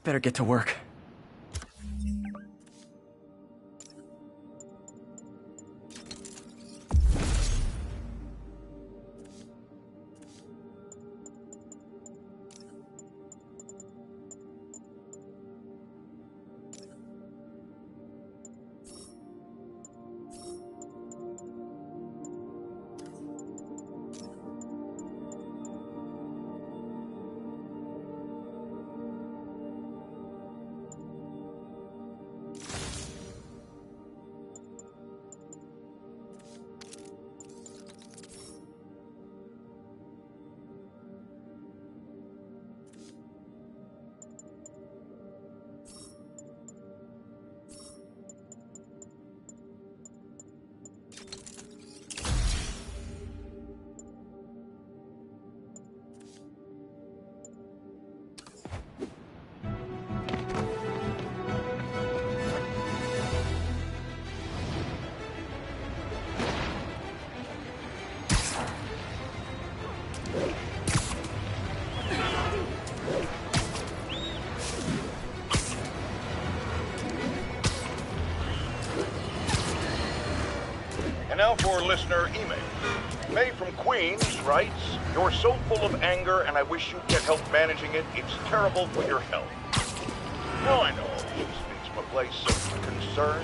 Better get to work. And now for listener email. May from Queens writes, "You're so full of anger and I wish you'd get help managing it. It's terrible for your health." Now I know she speaks from a place of concern,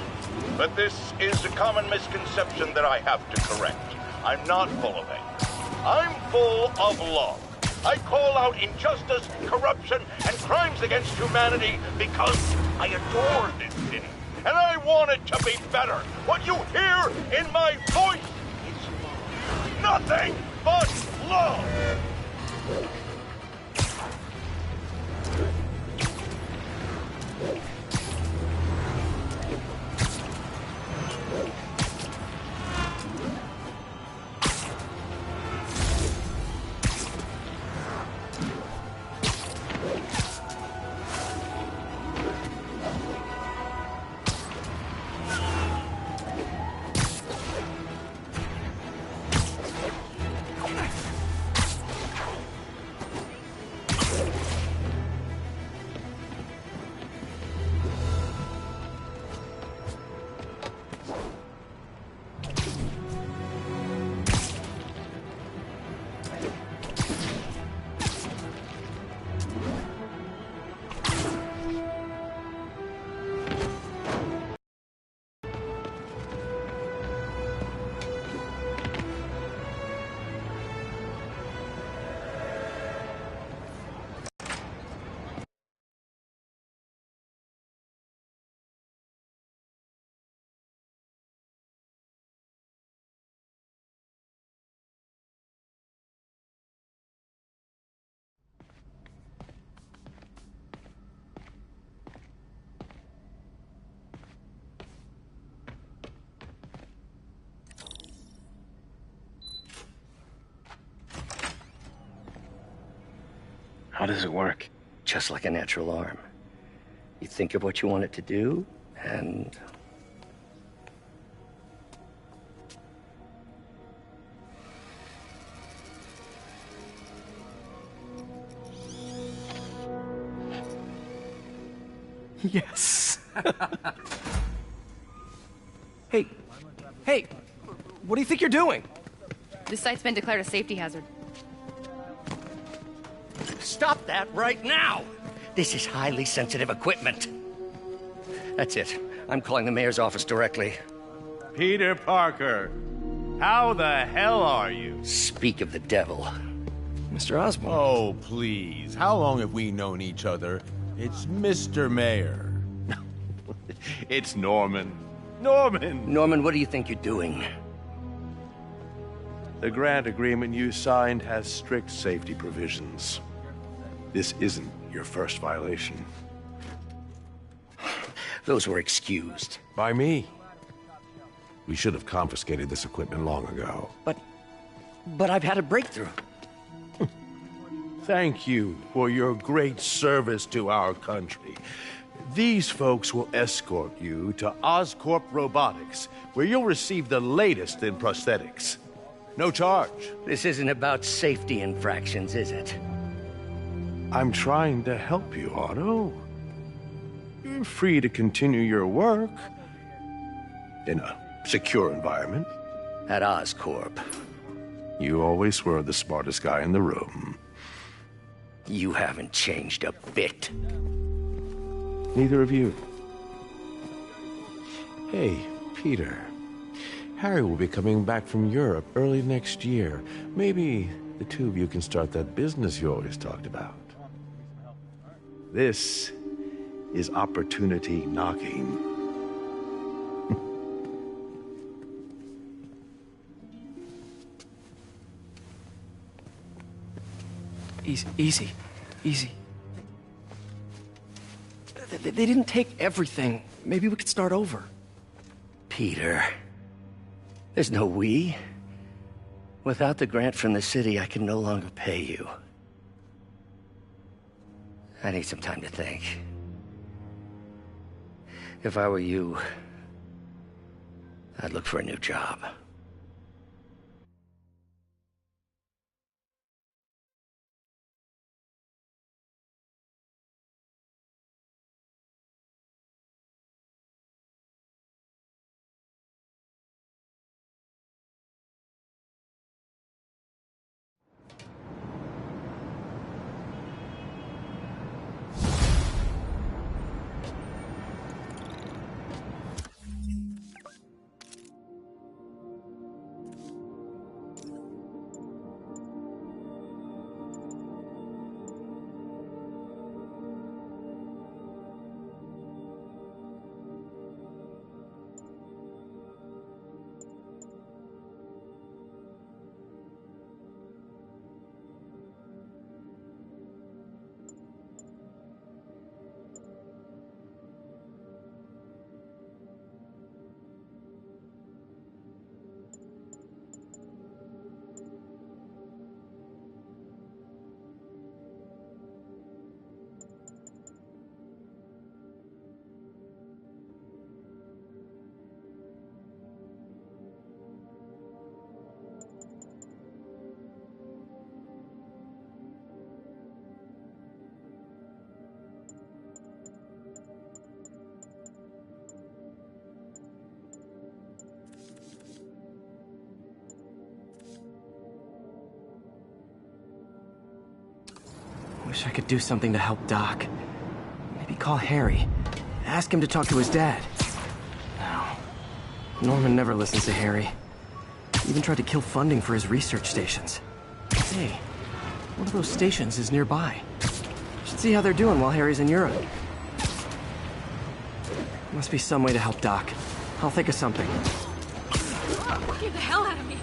but this is a common misconception that I have to correct. I'm not full of anger. I'm full of love. I call out injustice, corruption, and crimes against humanity because I adore this city. And I want it to be better. What you hear in my voice is nothing but love. How does it work? Just like a natural arm. You think of what you want it to do, and... Yes. Hey, what do you think you're doing? This site's been declared a safety hazard. Stop that right now! This is highly sensitive equipment. That's it. I'm calling the mayor's office directly. Peter Parker, how the hell are you? Speak of the devil. Mr. Osborn. Oh, please. How long have we known each other? It's Mr. Mayor. It's Norman. Norman, what do you think you're doing? The grant agreement you signed has strict safety provisions. This isn't your first violation. Those were excused. By me. We should have confiscated this equipment long ago. But I've had a breakthrough. Thank you for your great service to our country. These folks will escort you to Oscorp Robotics, where you'll receive the latest in prosthetics. No charge. This isn't about safety infractions, is it? I'm trying to help you, Otto. you're free to continue your work in a secure environment. At Oscorp. You always were the smartest guy in the room. You haven't changed a bit. Neither of you. Hey, Peter. Harry will be coming back from Europe early next year. Maybe the two of you can start that business you always talked about. This is opportunity knocking. Easy. They didn't take everything. Maybe we could start over. Peter, there's no we. Without the grant from the city, I can no longer pay you. I need some time to think. If I were you, I'd look for a new job. Wish I could do something to help Doc. Maybe call Harry. Ask him to talk to his dad. No. Norman never listens to Harry. He even tried to kill funding for his research stations. Hey, one of those stations is nearby. Should see how they're doing while Harry's in Europe. Must be some way to help Doc. I'll think of something. Get the hell out of me!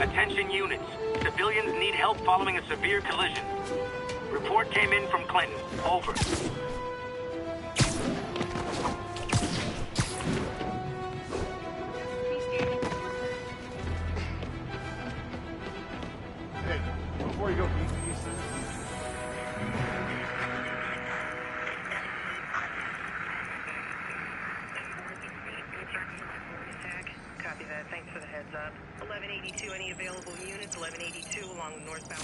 Attention units. Civilians need help following a severe collision. Report came in from Clinton. Over. Hey, before you go, can you Copy that. Thanks for the heads up. 1182, any available units? 1182 along the northbound.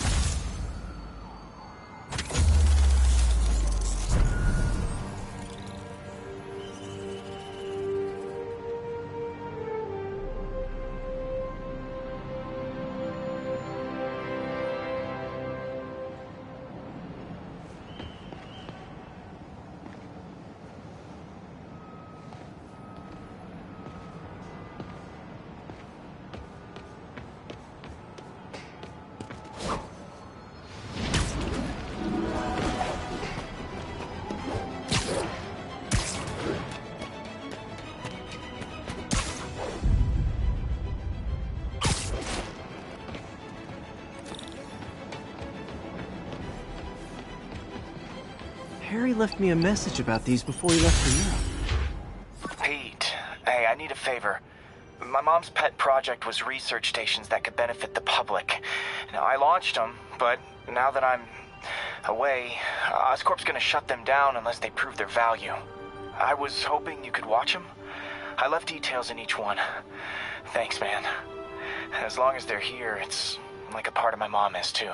Harry left me a message about these before he left for Europe. Pete, hey, I need a favor. My mom's pet project was research stations that could benefit the public. Now, I launched them, but now that I'm away, Oscorp's gonna shut them down unless they prove their value. I was hoping you could watch them. I left details in each one. Thanks, man. As long as they're here, it's like a part of my mom is, too.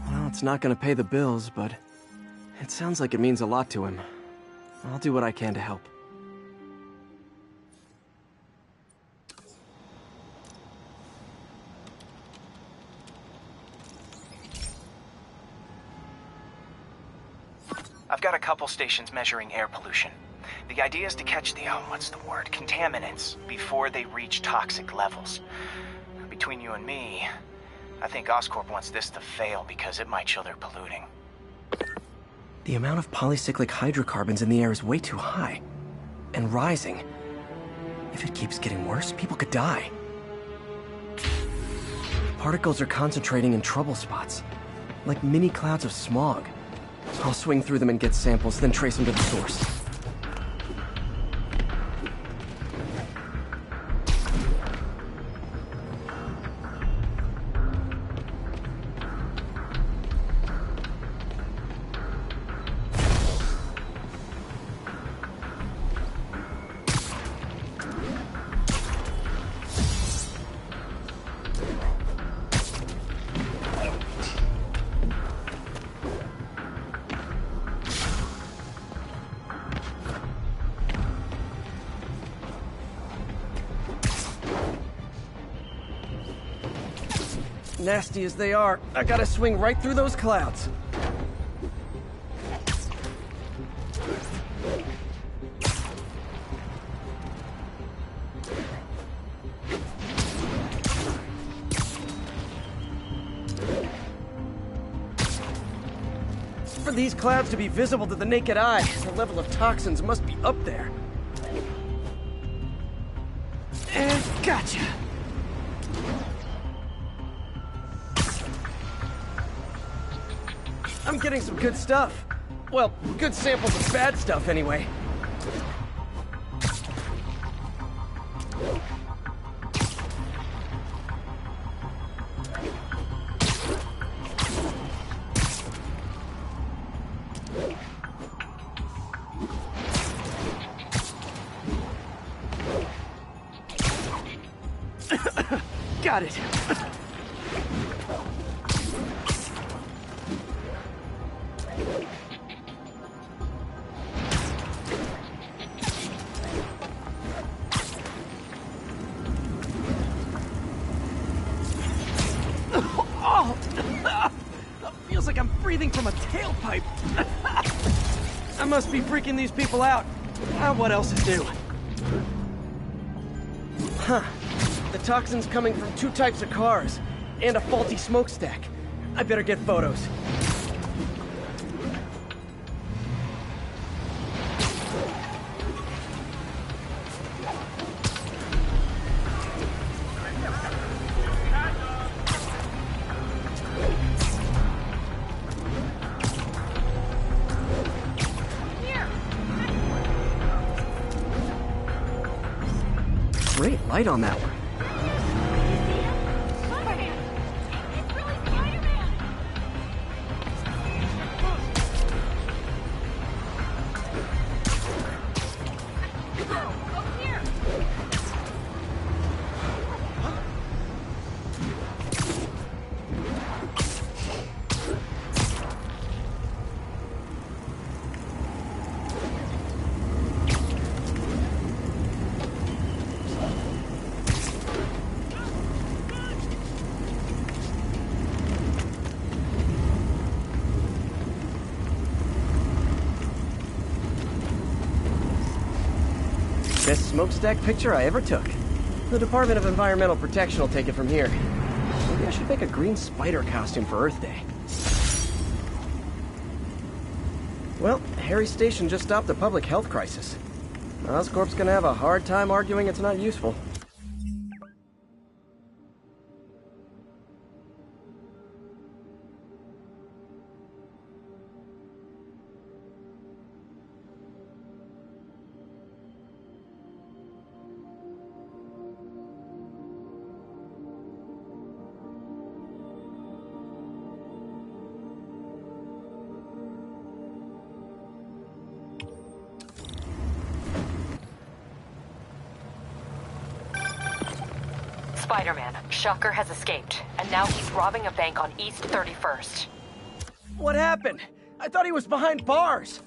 Well, it's not gonna pay the bills, but it sounds like it means a lot to him. I'll do what I can to help. I've got a couple stations measuring air pollution. The idea is to catch the, contaminants before they reach toxic levels. Between you and me, I think Oscorp wants this to fail because it might show they're polluting. The amount of polycyclic hydrocarbons in the air is way too high. And rising. If it keeps getting worse, people could die. Particles are concentrating in trouble spots, like mini clouds of smog. I'll swing through them and get samples, then trace them to the source. Nasty as they are, I gotta swing right through those clouds. For these clouds to be visible to the naked eye, the level of toxins must be up there. And gotcha! I'm getting some good stuff. Well, good samples of bad stuff, anyway. Got it. Feels like I'm breathing from a tailpipe. I must be freaking these people out. What else is new? Huh. The toxin's coming from 2 types of cars, and a faulty smokestack. I better get photos. Great light on that one. Best smokestack picture I ever took. The Department of Environmental Protection will take it from here. Maybe I should make a green spider costume for Earth Day. Well, Harry Station just stopped a public health crisis. Oscorp's gonna have a hard time arguing it's not useful. Spider-Man, Shocker has escaped, and now he's robbing a bank on East 31st. What happened? I thought he was behind bars.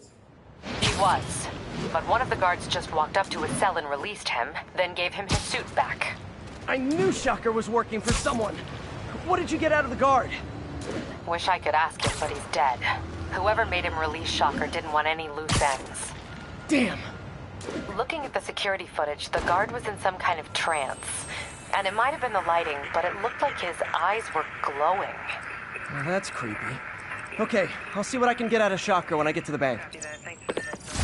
He was. But one of the guards just walked up to his cell and released him, then gave him his suit back. I knew Shocker was working for someone. What did you get out of the guard? Wish I could ask him, but he's dead. Whoever made him release Shocker didn't want any loose ends. Damn. Looking at the security footage, the guard was in some kind of trance. And it might have been the lighting, but it looked like his eyes were glowing. Well, that's creepy. Okay, I'll see what I can get out of Shocker when I get to the bank. Copy that. Thanks for the heads up.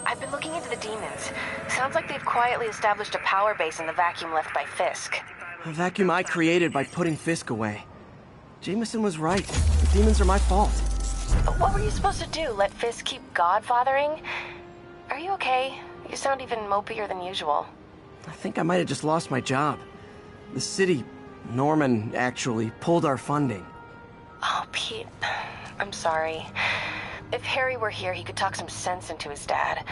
I've been looking into the demons. Sounds like they've quietly established a power base in the vacuum left by Fisk. A vacuum I created by putting Fisk away. Jameson was right. The demons are my fault. What were you supposed to do? Let Fisk keep godfathering? Are you okay? You sound even mopier than usual. I think I might have just lost my job. The city, Norman, actually, pulled our funding. Oh, Pete. I'm sorry. If Harry were here, he could talk some sense into his dad.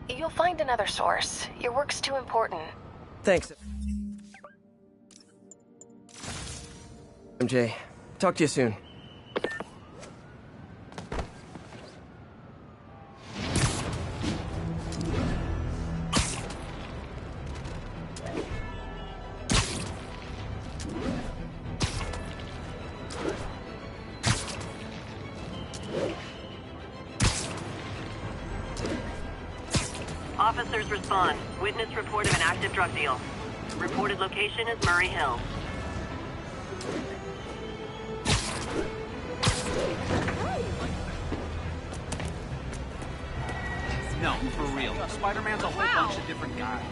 You'll find another source. Your work's too important. Thanks. MJ, talk to you soon. Officers respond. Witness report of an active drug deal. Reported location is Murray Hill. No, for real. Spider-Man's a whole bunch of different guys.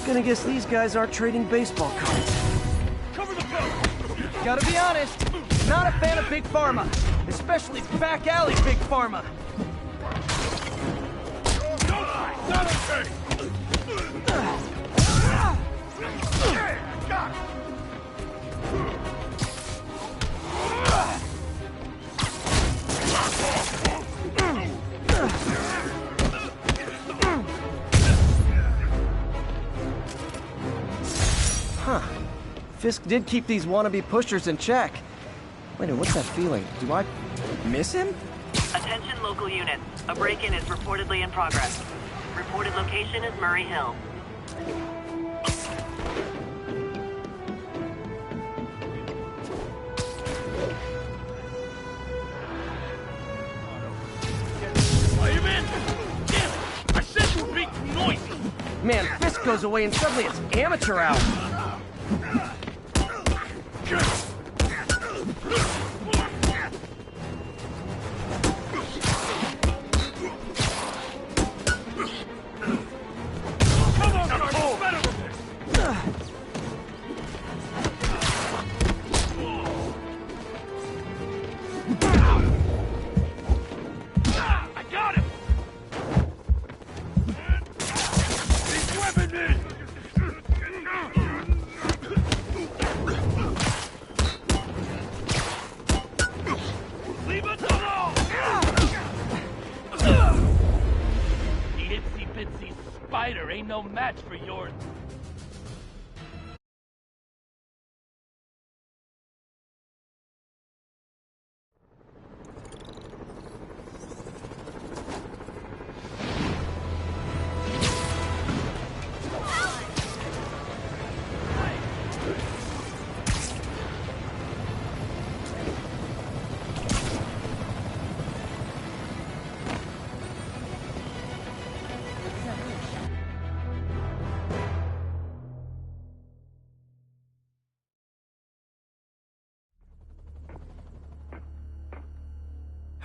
Gonna guess these guys aren't trading baseball cards. Cover the boat! Gotta be honest, not a fan of Big Pharma. Especially back alley Big Pharma. Not okay! Huh. Fisk did keep these wannabe pushers in check. Wait a minute, what's that feeling? Do I miss him? Attention local units. A break-in is reportedly in progress. Reported location is Murray Hill. Are you in? Damn it! I said you were being noisy! Man, Fisk goes away and suddenly it's amateur hour. Spider ain't no match for yours.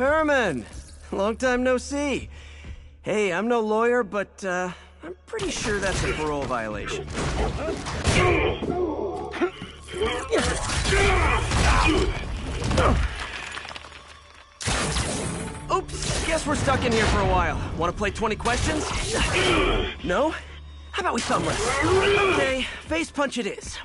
Herman! Long time no see. Hey, I'm no lawyer, but, I'm pretty sure that's a parole violation. Oops, guess we're stuck in here for a while. Want to play 20 questions? No? How about we thumb wrestle? Okay, face punch it is.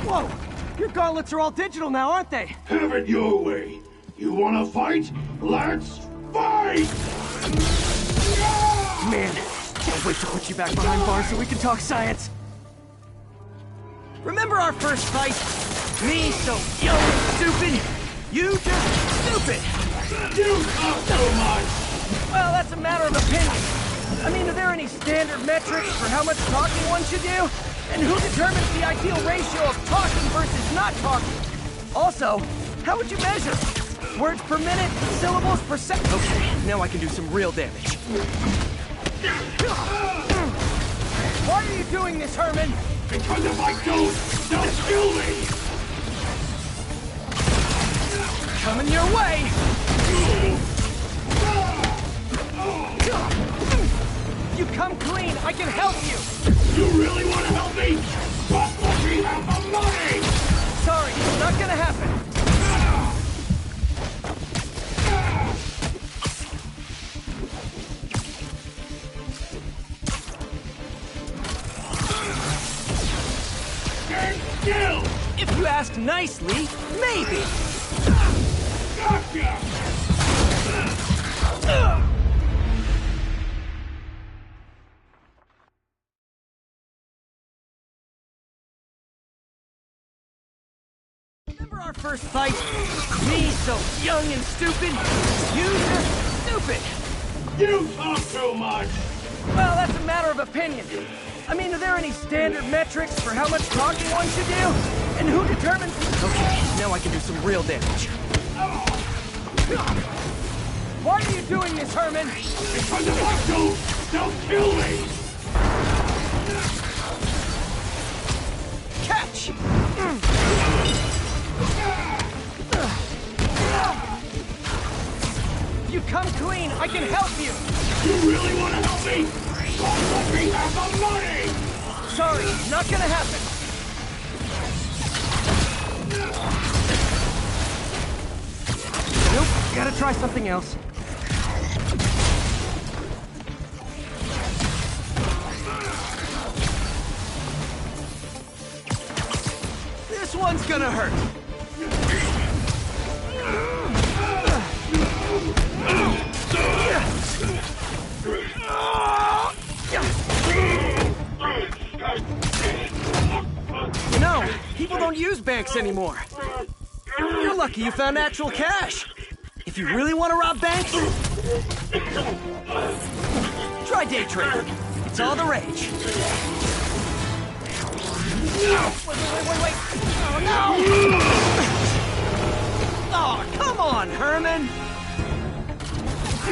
Whoa! Your gauntlets are all digital now, aren't they? Have it your way. You wanna fight? Let's fight! Man, can't wait to put you back behind bars so we can talk science. Remember our first fight? Me so young and stupid, you just stupid. You talk so much! Well, that's a matter of opinion. I mean, are there any standard metrics for how much talking one should do? And who determines the ideal ratio of talking versus not talking? Also, how would you measure? Words per minute, syllables per second. Okay, now I can do some real damage. Why are you doing this, Herman? Because if I don't, they'll kill me! Coming your way! You come clean, I can help you! You really want to help me? Just let me have the money! Sorry, it's not gonna happen. Stand still! If you ask nicely, maybe. Gotcha! Remember our first fight? Me so young and stupid, you just stupid. You talk too much! Well, that's a matter of opinion. I mean, are there any standard metrics for how much talking one should do? And who determines... Okay, now I can do some real damage. Why are you doing this, Herman? Because if I don't, they'll kill me! Catch! You come clean, I can help you! You really want to help me? Just let me have the money! Sorry, not gonna happen. Nope, gotta try something else. This one's gonna hurt. You know, people don't use banks anymore. You're lucky you found actual cash. If you really want to rob banks, try day trading. It's all the rage. Wait. Oh, no! Oh, come on, Herman!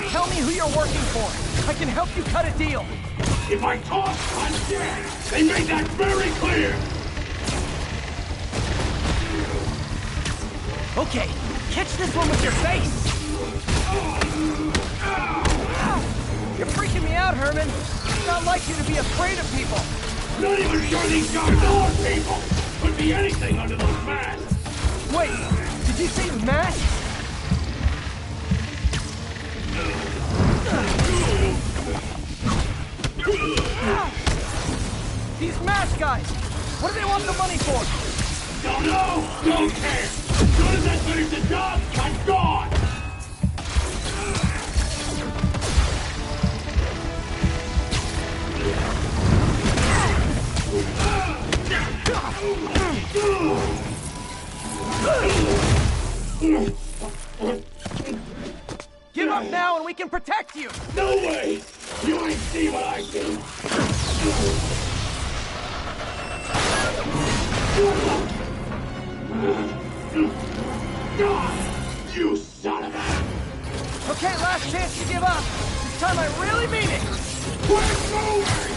Tell me who you're working for. I can help you cut a deal. If I talk, I'm dead! They made that very clear! Okay, catch this one with your face! You're freaking me out, Herman. It's not like you to be afraid of people. Not even sure these guys are people! Could be anything under those masks! Wait, did you say masks? These mask guys! What do they want the money for? Don't know! Don't care! As soon as I finish the job, I'm gone! Give up now and we can protect you! No way! You ain't see what I do! You son of a... Okay, last chance to give up. This time I really mean it! Quit moving!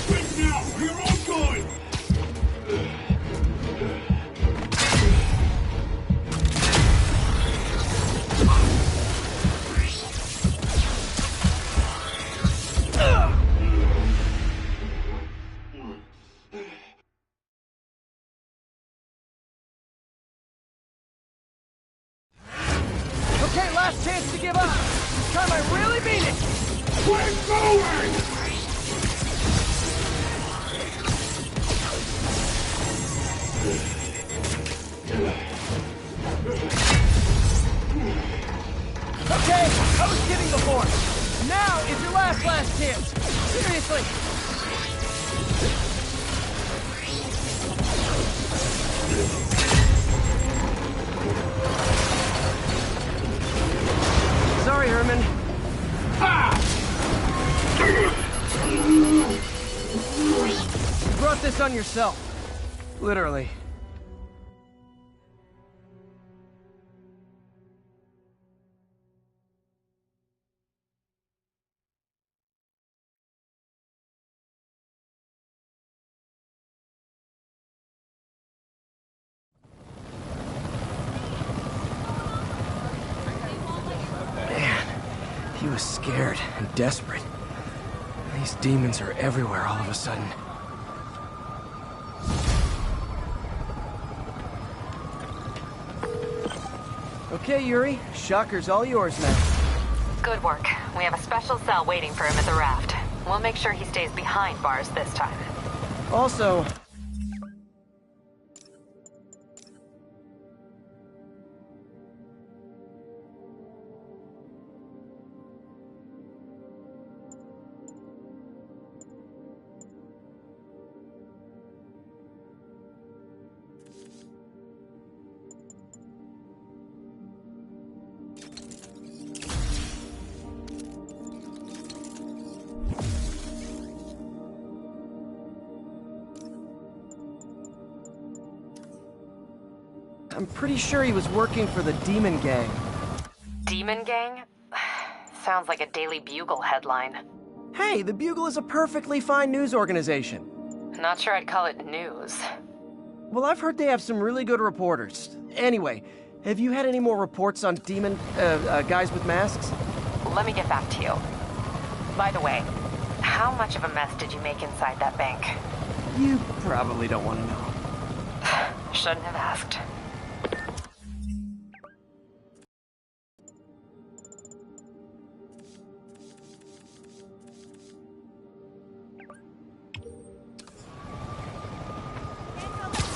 Quit now! give up. This time I really mean it. We're going! Okay, I was kidding before. Now is your last chance. Seriously. Sorry, Herman. You brought this on yourself. Literally. He was scared and desperate. These demons are everywhere all of a sudden. Okay, Yuri. Shocker's all yours now. Good work. We have a special cell waiting for him at the raft. We'll make sure he stays behind bars this time. Also... I'm pretty sure he was working for the Demon Gang. Demon Gang? Sounds like a Daily Bugle headline. Hey, the Bugle is a perfectly fine news organization. Not sure I'd call it news. Well, I've heard they have some really good reporters. Anyway, have you had any more reports on demon, guys with masks? Let me get back to you. By the way, how much of a mess did you make inside that bank? You probably don't want to know. Shouldn't have asked.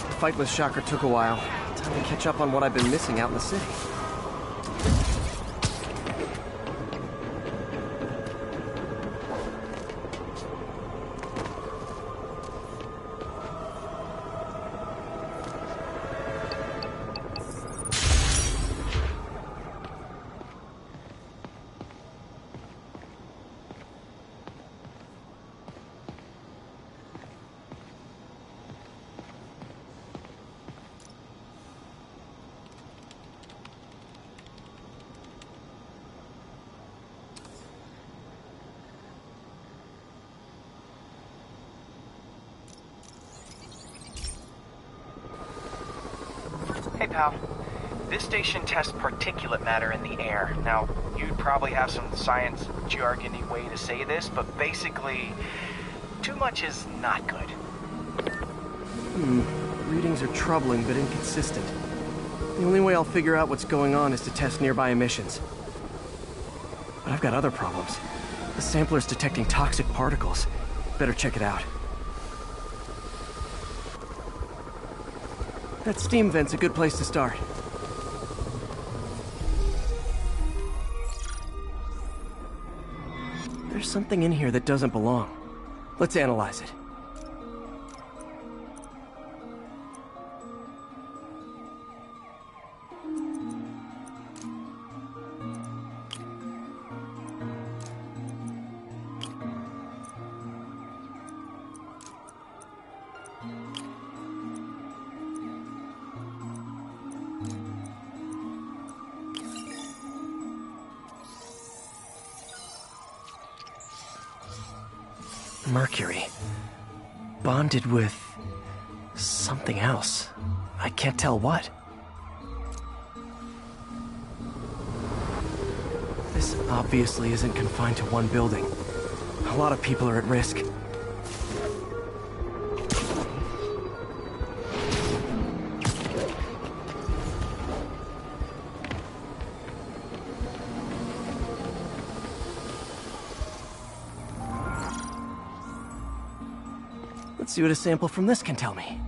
The fight with Shocker took a while. Time to catch up on what I've been missing out in the city. Hey, pal. This station tests particulate matter in the air. Now, you'd probably have some science jargony way to say this, but basically, too much is not good. Readings are troubling but inconsistent. The only way I'll figure out what's going on is to test nearby emissions. But I've got other problems. The sampler's detecting toxic particles. Better check it out. That steam vent's a good place to start. There's something in here that doesn't belong. Let's analyze it. Mercury. Bonded with something else. I can't tell what. This obviously isn't confined to one building. A lot of people are at risk. see what a sample from this can tell me.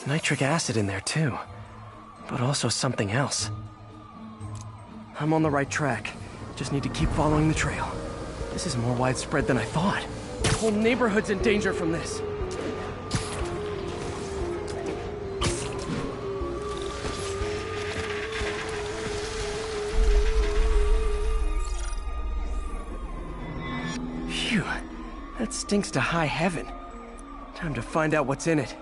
Nitric acid in there too, but also something else. I'm on the right track. Just need to keep following the trail. This is more widespread than I thought. The whole neighborhood's in danger from this. Phew, that stinks to high heaven. Time to find out what's in it.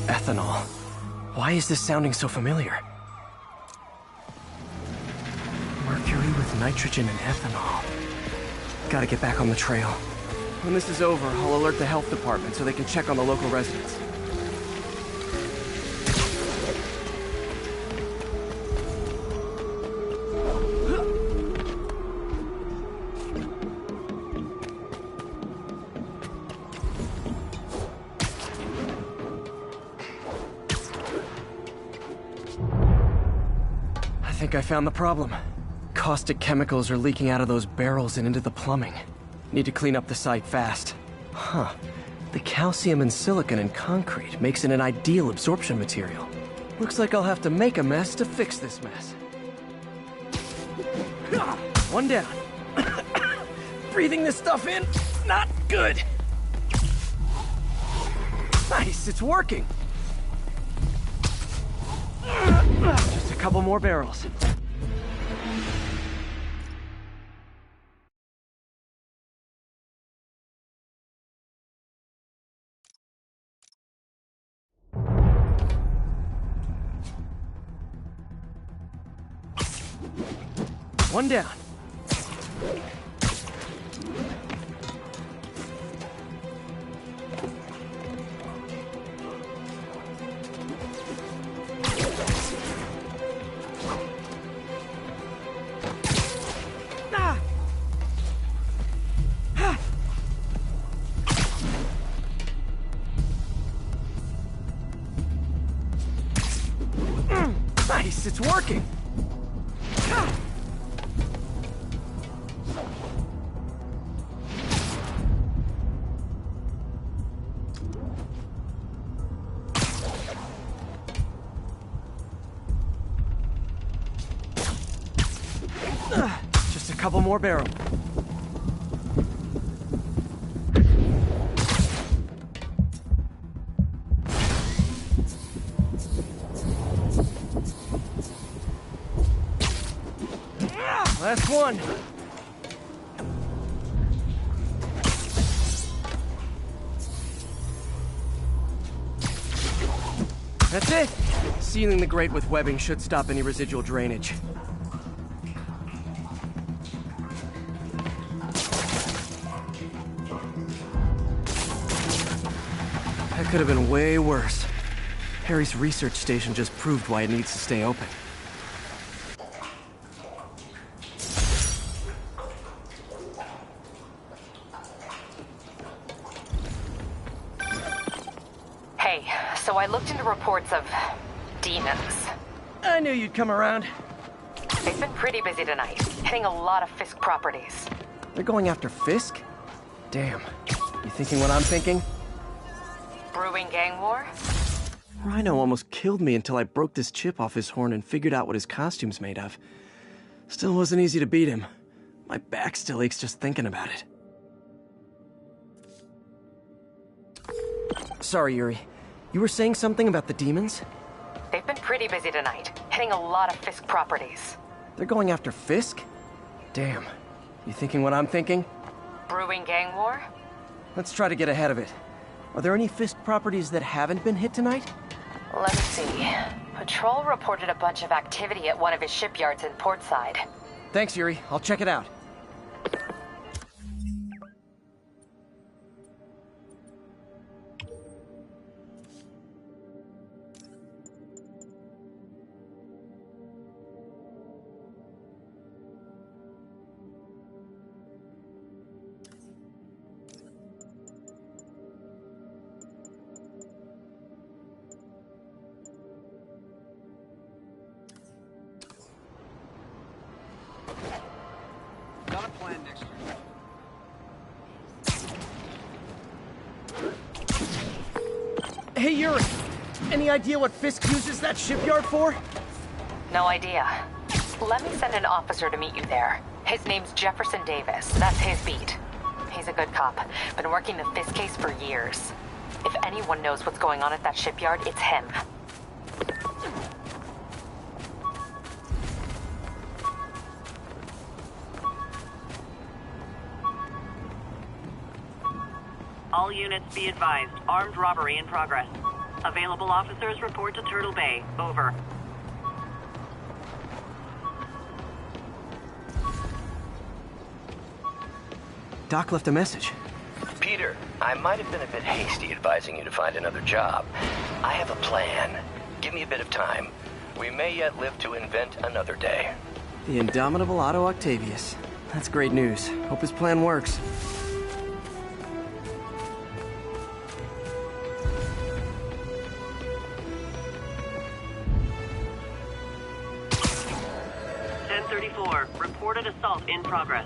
Ethanol. Why is this sounding so familiar? Mercury with nitrogen and ethanol. Gotta get back on the trail. When this is over, I'll alert the health department so they can check on the local residents. I think I found the problem. Caustic chemicals are leaking out of those barrels and into the plumbing. Need to clean up the site fast. Huh. The calcium and silicon in concrete makes it an ideal absorption material. Looks like I'll have to make a mess to fix this mess. One down. Breathing this stuff in, not good. Nice, it's working. Just a couple more barrels. One down. Nice, it's working. Just a couple more barrels. Last one. That's it. Sealing the grate with webbing should stop any residual drainage. That could have been way worse. Harry's research station just proved why it needs to stay open. So I looked into reports of demons. I knew you'd come around. They've been pretty busy tonight, hitting a lot of Fisk properties. They're going after Fisk? Damn. You thinking what I'm thinking? Brewing gang war? Rhino almost killed me until I broke this chip off his horn and figured out what his costume's made of. Still wasn't easy to beat him. My back still aches just thinking about it. Sorry, Yuri. You were saying something about the demons? They've been pretty busy tonight, hitting a lot of Fisk properties. They're going after Fisk? Damn. You thinking what I'm thinking? Brewing gang war? Let's try to get ahead of it. Are there any Fisk properties that haven't been hit tonight? Let me see. Patrol reported a bunch of activity at one of his shipyards in Portside. Thanks, Yuri. I'll check it out. Hey, Yuri! Any idea what Fisk uses that shipyard for? No idea. Let me send an officer to meet you there. His name's Jefferson Davis. That's his beat. He's a good cop. Been working the Fisk case for years. If anyone knows what's going on at that shipyard, it's him. All units be advised. Armed robbery in progress. Available officers report to Turtle Bay. Over. Doc left a message. Peter, I might have been a bit hasty advising you to find another job. I have a plan. Give me a bit of time. We may yet live to invent another day. The indomitable Otto Octavius. That's great news. Hope his plan works. Reported assault in progress.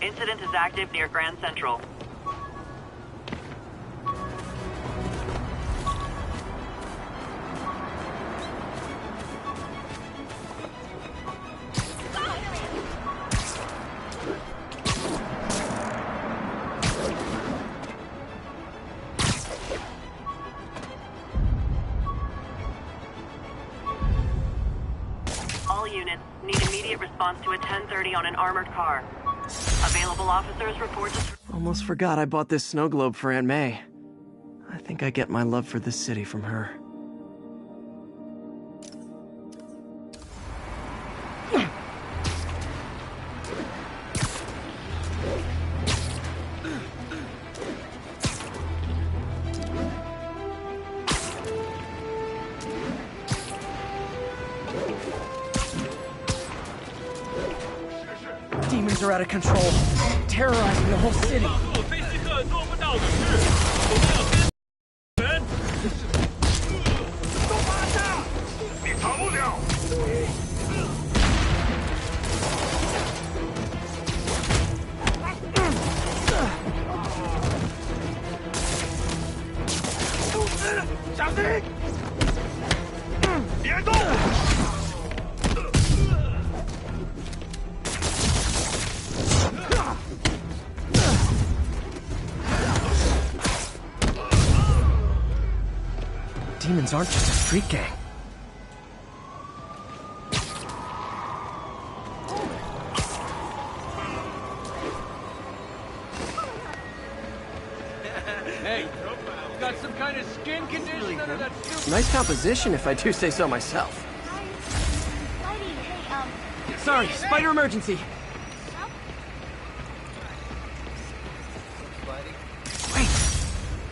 Incident is active near Grand Central. All units need immediate response to a 1030 on an armored car. Available officers report to... Almost forgot I bought this snow globe for Aunt May. I think I get my love for this city from her. Demons are out of control, terrorizing the whole city. Demons aren't just a street gang. Hey, you got some kind of skin condition under that suit? Nice composition, if I do say so myself. Sorry, spider emergency. Wait,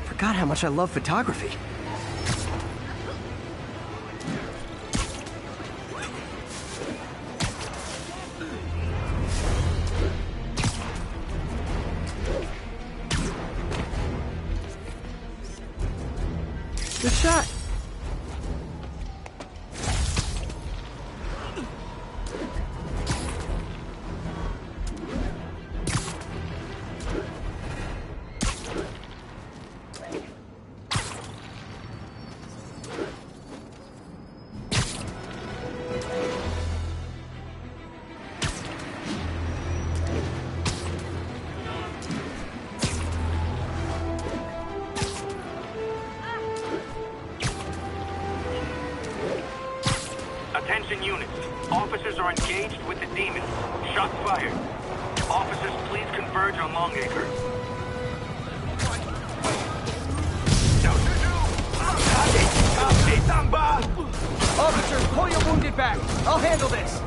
forgot how much I love photography. Good shot. Attention units. Officers are engaged with the demons. Shots fired. Officers, please converge on Longacre. Officers, pull your wounded back. I'll handle this.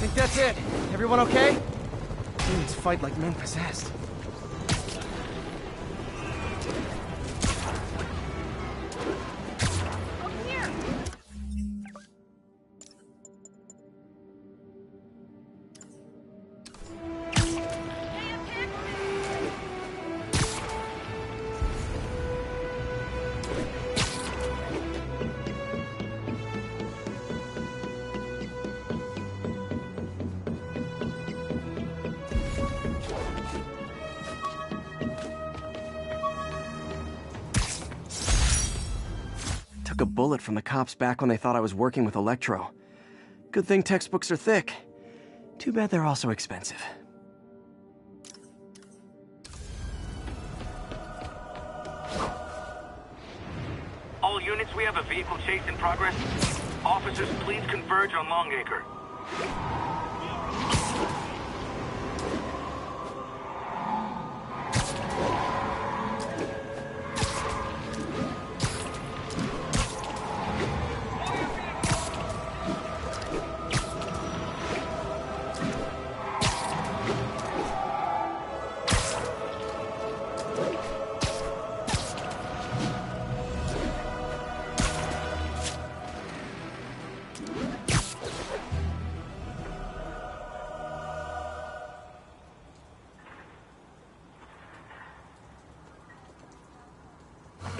Think that's it. Everyone okay? Demons fight like men possessed. Took a bullet from the cops back when they thought I was working with Electro. Good thing textbooks are thick. Too bad they're also expensive. All units, we have a vehicle chase in progress. Officers, please converge on Longacre.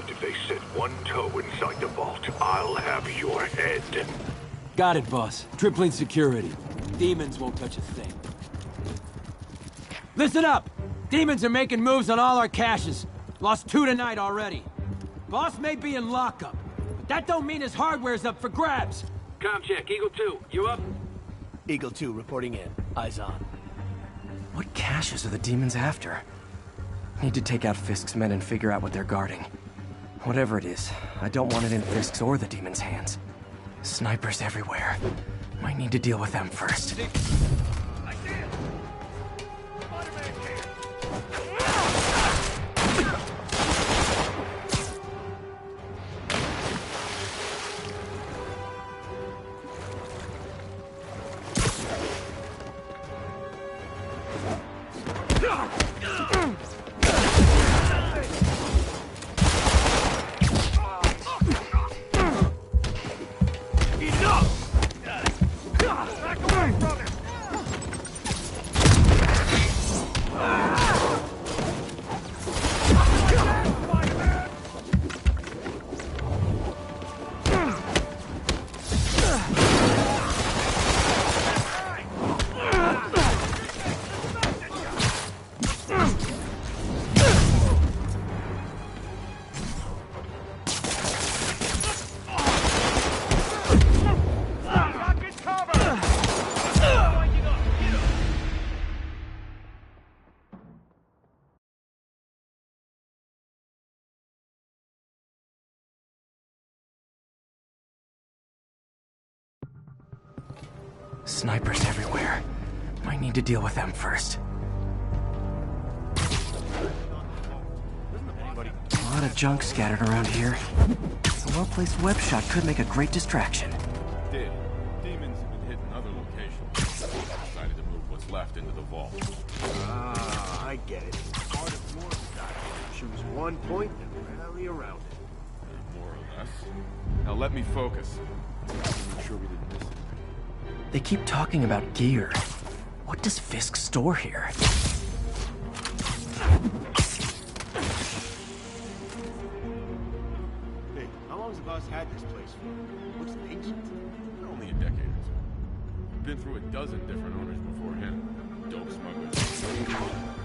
If they set one toe inside the vault, I'll have your head. Got it, boss. Tripling security. Demons won't touch a thing. Listen up! Demons are making moves on all our caches. Lost 2 tonight already. Boss may be in lockup, but that don't mean his hardware's up for grabs. Com check, Eagle 2, you up? Eagle 2 reporting in. Eyes on. What caches are the demons after? Need to take out Fisk's men and figure out what they're guarding. Whatever it is, I don't want it in Fisk's or the demons' hands. Snipers everywhere. Might need to deal with them first. Snipers everywhere. Might need to deal with them first. A lot of junk scattered around here. A well-placed web shot could make a great distraction. Did. Demons have been hitting other locations. Decided to move what's left into the vault. Ah, I get it. Art of war style. Choose one point and rally around it. More or less. Now let me focus. Make sure we didn't miss it. They keep talking about gear. What does Fisk store here? Hey, how long's the boss had this place for? Looks ancient. Only a decade or so. Been through a dozen different owners before him. Dope smugglers.